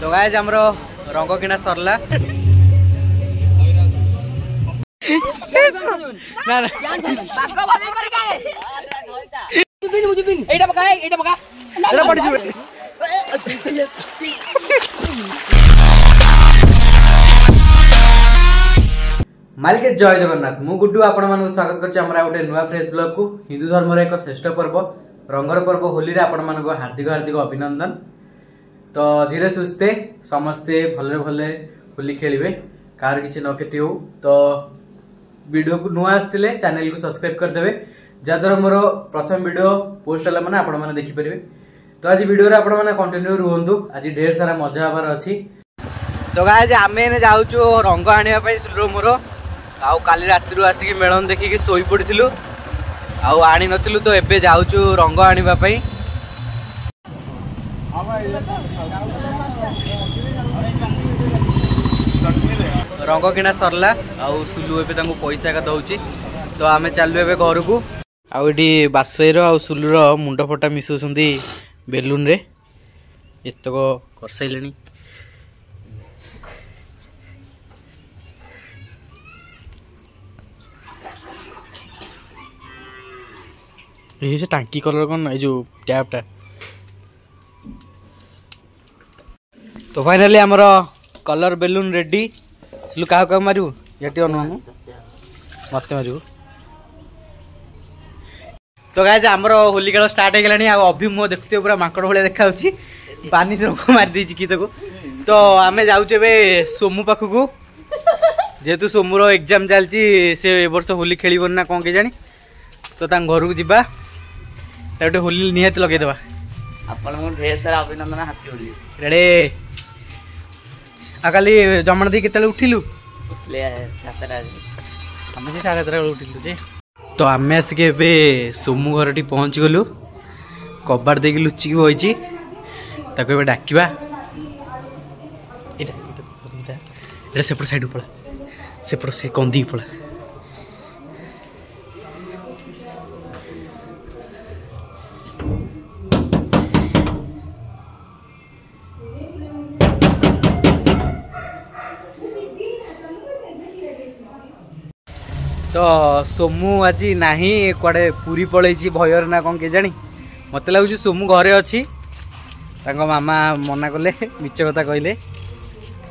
तो गाइस हमरो रंग किना सरला ना ना ताको वाले कर के जुबिन एटा पका एटा पड़ी जुबे मालिक जय जगन्नाथ मु गुड्डू आपण मानक स्वागत करछि हमरा गोटे नुवा फ्रेश ब्लॉग को हिंदू धर्म रे एक श्रेष्ठ पर्व रंगर पर्व होली रे आपण मानक हार्दिक हार्दिक अभिनंदन। तो धीरे सुस्थे समस्ते भले भले होली खेलिबे कार किछि न केति हो। तो वीडियो को नुआ आस्तिले चैनल को सब्सक्राइब कर देबे जदर मोर प्रथम वीडियो पोस्ट हला माने आपण माने देखि परिबे। तो आज वीडियो रे आपण माने कंटिन्यू रहंतु आज ढेर सारा मजा आबार अछि। तो गाइस आमे ने जाउचो रंग आनिया पई सुलो मोर आउ काली राति रु आसी मेलन देखि सोई पड़िथिलु आउ आनी नथिलु तो एबे जाउचु रंग आनिबा पई। रंग किना सरला आउ सुलु एबे तांको पैसा का दउची। तो आमे चालु एबे घर को आउ एडी बासुईर आउ सुलुर मुंड फटा मिसुसंदी बेलून रे एतको करसैलेनी। ये से टांकी कलर कौन ये जो टैप टा। तो फाइनली हमर कलर बेलून रेडी स्लू का का मारू याटी अनु मते मारू। तो गाइस हमर होली खेल स्टार्ट हो गलानी आ अभी मो देखते पूरा माकड़ भले देखाउची पानी से रोको मार दी की तको। तो आमे जाउचे बे सोमू पाखु जेतु सोमूरो एग्जाम चलची से ए वर्ष होली खेलिबन ना कोन के जानी। तो ता घर को जिबा ताटे होली निहात लगे देबा आपण मो ढेर सारा अभिनंदन हैप्पी होली रेडी। आकाली जमण दी केतले उठिलु ले 7टा हम से 7:30 उठिलु जे। तो आमे आस के बे सोमू घरटी पहुंच गलु कबाड़ दे के लुच्ची के होईची ताको बे डाकिबा एटा एटा सेपट साइड पळा सेपट से कंदी पळा। तो सोमू आज नाही कुआडे पूरी पळैची भयर ना कोन के जानी मते लागुची सोमू घरे अछि तांको मामा मना कले मिछ कथा कहले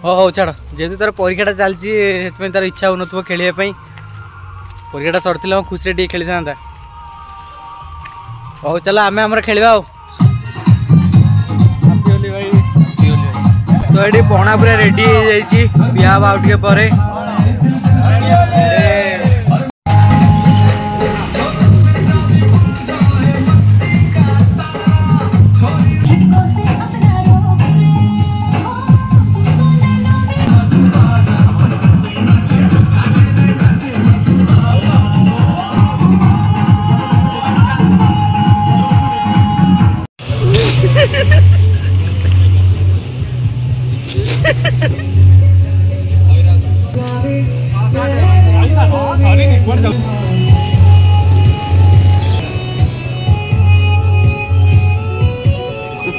हो हो छाड़ जेतु तार परीक्षाटा चलची हेतमे तार इच्छा होनथबो खेलिया पई परीक्षाटा सरथिला खुशी रे खेली थांता। हो चलो आमे हमर खेलिबा हो हैप्पी होली भाई हैप्पी होली भाई। तो एडी पणा पूरा रेडी हो जाईची बियाह आउट के परे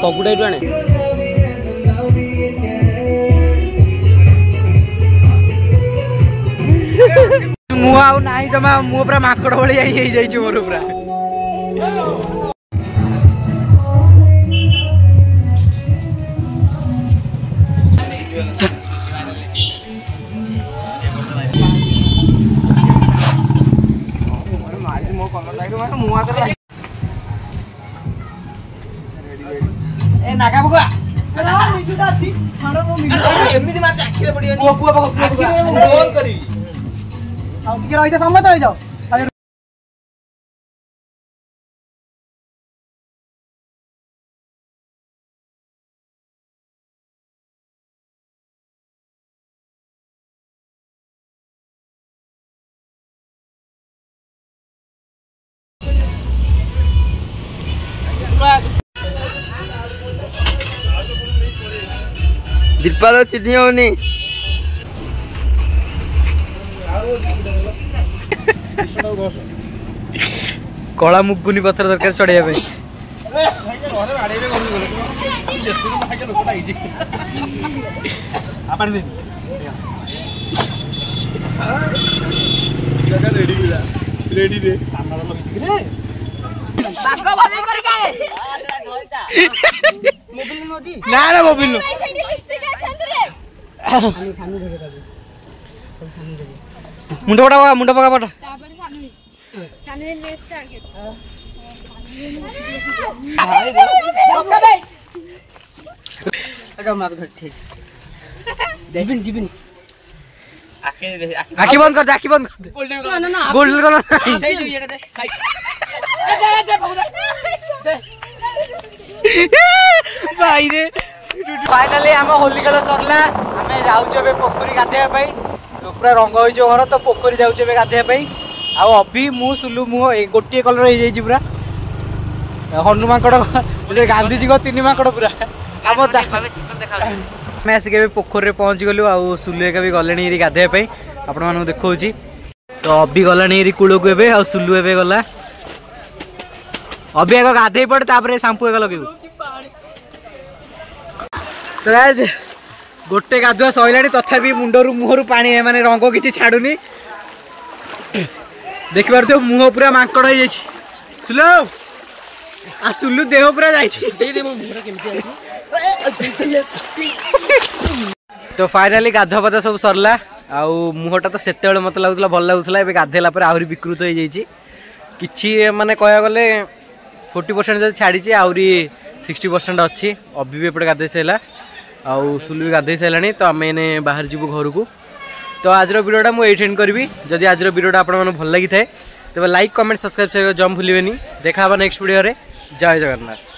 पकुड़ा आने मुआ नाई जमा मु पूरा माकड़ भली जाई मोर पूरा। ए नागा बगुआ अरे मिठुटा अछि खाणो मो मिठु एमिति मार आखिरे पडियो नि पुआ बगुआ आखिरे मो फोन करिवि आ के रहिते समय त रहि जाओ। दीपाल चिन्ह होनी कला मुगुनी पत्थर दरकार चढ़ाई पे आपण दे जगह रेडी दे हमरा लगी रे ताको भले कर के मोबिल नदी ना ना मोबिल मुंडा पका पटा आखी बंद कर दे आखी बंद कर दे गोल्डन कलर सही जो ये दे सही भाई रे फाइनली हम होली खेल सरला आमे जाउछ बे पोखरी गाधेया पई पूरा रंग होई जो घर तो पोखरी जाउछ बे गाधेया पई आ अभी मु सुलु मु गोटे कलर हो जाई पूरा हनुमान कड़ गांधी जी को तीन माकड़ पूरा हम मैं आसिक पोखर रे पहुँच गलु आ सुलु एक भी गले गाधे आपण मानू देखा तो अभी गलानी कूल को ए आ सुलु ए गला अभी एक गाधे पड़े तापर शांपू एक लगे तो आज गोटे गाधुआ सैला तथापि मुंडरू मुहर पानी माने रंग किसी छाड़ुनी देखि पार मुह पूरा माकड़ हो सुलु आ सुलु देह पूरा तो फाइनाली गाध पाध सब सरला आउ मुहटा तो से मत लगुला भल लगुला गाधेला आहरी विकृत हो जाइए किछि माने कह गले 40% छाड़ी आहरी 60% अच्छी अभी भी एपटे गाधे सारा आउ सुलु भी गाधे सारा तो आम एने बाहर जीवु घर को तो आज वीडियोटा मुझे एंड करी जदि आज वीडियोटा आपको भल लगी थाए तेज लाइक कमेंट सब्सक्राइब जम भूलें देखा नेक्स्ट वीडियो रे जय जगन्नाथ।